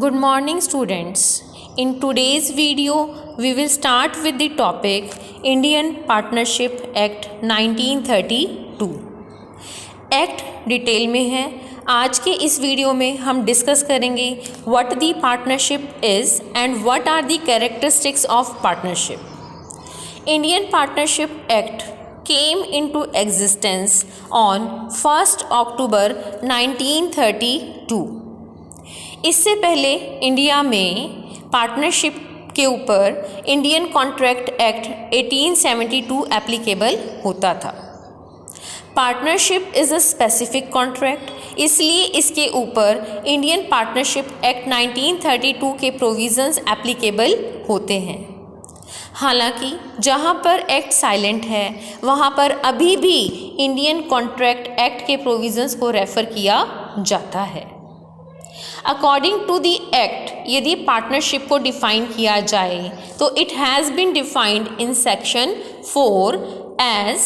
Good morning, students. In today's video, we will start with the topic Indian Partnership Act 1932. Act detail में है. आज के इस video में हम डिस्कस करेंगे what the partnership is and what are the characteristics of partnership. Indian partnership act came into existence on 1st October 1932. इससे पहले इंडिया में पार्टनरशिप के ऊपर इंडियन कॉन्ट्रैक्ट एक्ट 1872 एप्लीकेबल होता था. Partnership is a specific contract, इसलिए इसके ऊपर इंडियन पार्टनरशिप एक्ट 1932 के प्रोविज़न्स एप्लीकेबल होते हैं. हालांकि जहां पर एक्ट साइलेंट है वहां पर अभी भी इंडियन कॉन्ट्रैक्ट एक्ट के प्रोविज़न्स को रेफ़र किया जाता है. अकॉर्डिंग टू द एक्ट यदि पार्टनरशिप को डिफ़ाइन किया जाए तो it has been defined in section 4 as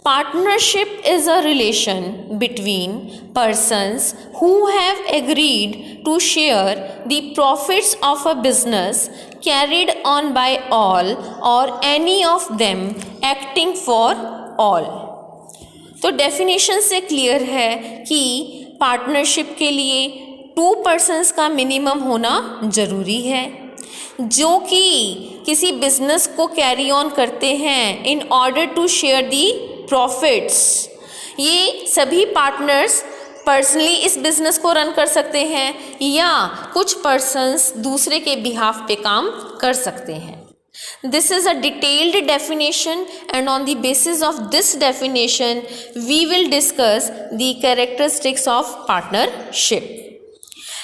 partnership is a relation between persons who have agreed to share the profits of a business carried on by all or any of them acting for all. तो definition से clear है कि partnership के लिए 2 persons का minimum होना ज़रूरी है जो कि किसी बिजनेस को कैरी ऑन करते हैं in order to share the profits. ये सभी पार्टनर्स पर्सनली इस बिज़नेस को रन कर सकते हैं या कुछ पर्सन्स दूसरे के बिहाफ पे काम कर सकते हैं. This is a detailed definition and on the basis of this definition we will discuss the characteristics of partnership.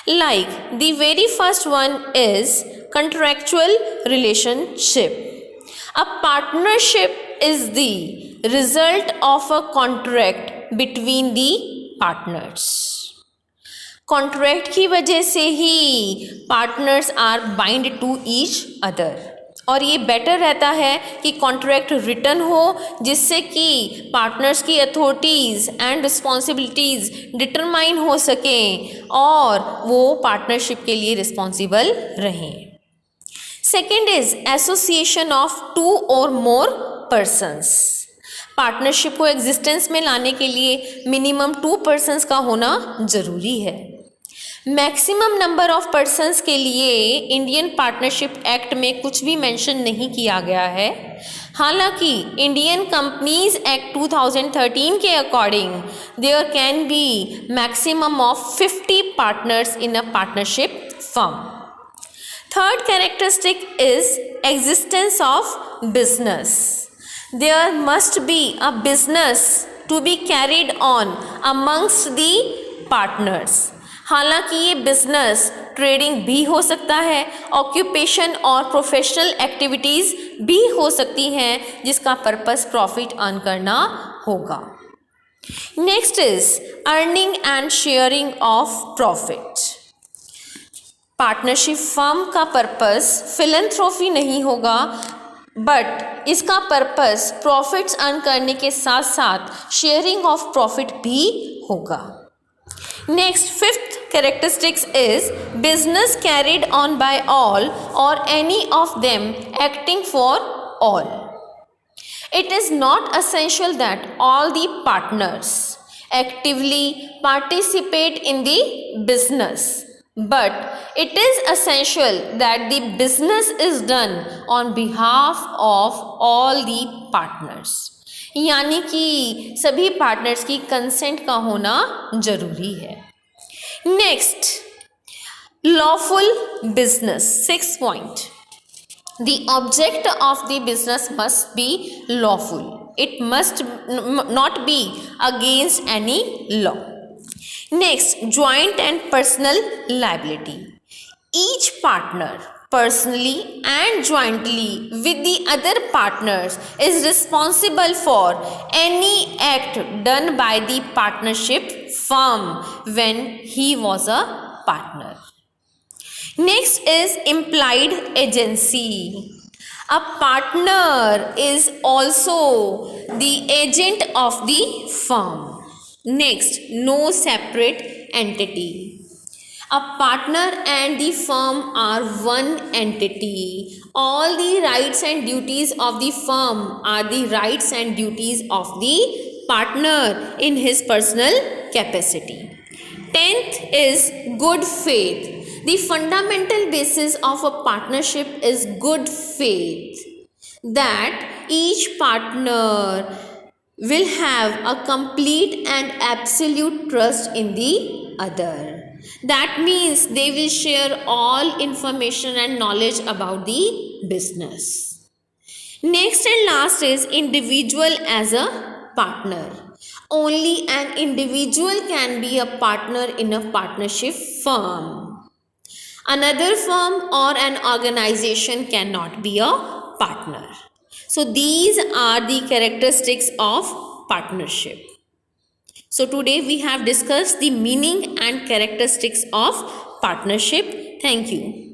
Like the very first one is contractual relationship. A partnership is the result of a contract between the partners. Contract की वजह से ही partners are bind to each other. और ये better रहता है कि contract written हो जिससे कि पार्टनर्स की अथॉरिटीज़ एंड रिस्पॉन्सिबिलिटीज़ डिटरमाइन हो सकें और वो पार्टनरशिप के लिए रिस्पॉन्सिबल रहें. सेकेंड इज़ एसोसिएशन ऑफ 2 और मोर पर्सन्स. पार्टनरशिप को एग्जिस्टेंस में लाने के लिए मिनिमम 2 पर्सन्स का होना ज़रूरी है. मैक्सिमम नंबर ऑफ पर्सन्स के लिए इंडियन पार्टनरशिप एक्ट में कुछ भी मेंशन नहीं किया गया है. हालांकि इंडियन कंपनीज एक्ट 2013 के according there can be maximum of 50 partners in a partnership firm. Third characteristic is existence of business. There must be a business to be carried on amongst the partners. हालांकि ये business trading भी हो सकता है, occupation और professional activities भी हो सकती हैं जिसका पर्पस प्रॉफिट अर्न करना होगा. Next is earning and sharing of profit. Partnership firm का पर्पस फिलैंथ्रोफी नहीं होगा बट इसका पर्पस प्रॉफिट्स अर्न करने के साथ साथ शेयरिंग ऑफ प्रॉफिट भी होगा. Next, fifth characteristics is business carried on by all or any of them acting for all. It is not essential that all the partners actively participate in the business, but it is essential that the business is done on behalf of all the partners. यानी कि सभी partners की consent का होना ज़रूरी है. Next, lawful business. 6 point. The object of the business must be lawful. It must not be against any law. Next, joint and personal liability. Each partner personally and jointly with the other partners is responsible for any act done by the partnership firm when he was a partner. Next is implied agency. A partner is also the agent of the firm. Next, no separate entity. A partner and the firm are one entity. All the rights and duties of the firm are the rights and duties of the partner in his personal capacity. 10th is good faith. The fundamental basis of a partnership is good faith, that each partner will have a complete and absolute trust in the other. That means they will share all information and knowledge about the business. Next and last is individual as a partner. Only an individual can be a partner in a partnership firm. Another firm or an organization cannot be a partner. So these are the characteristics of partnership. So today we have discussed the meaning and characteristics of partnership. Thank you.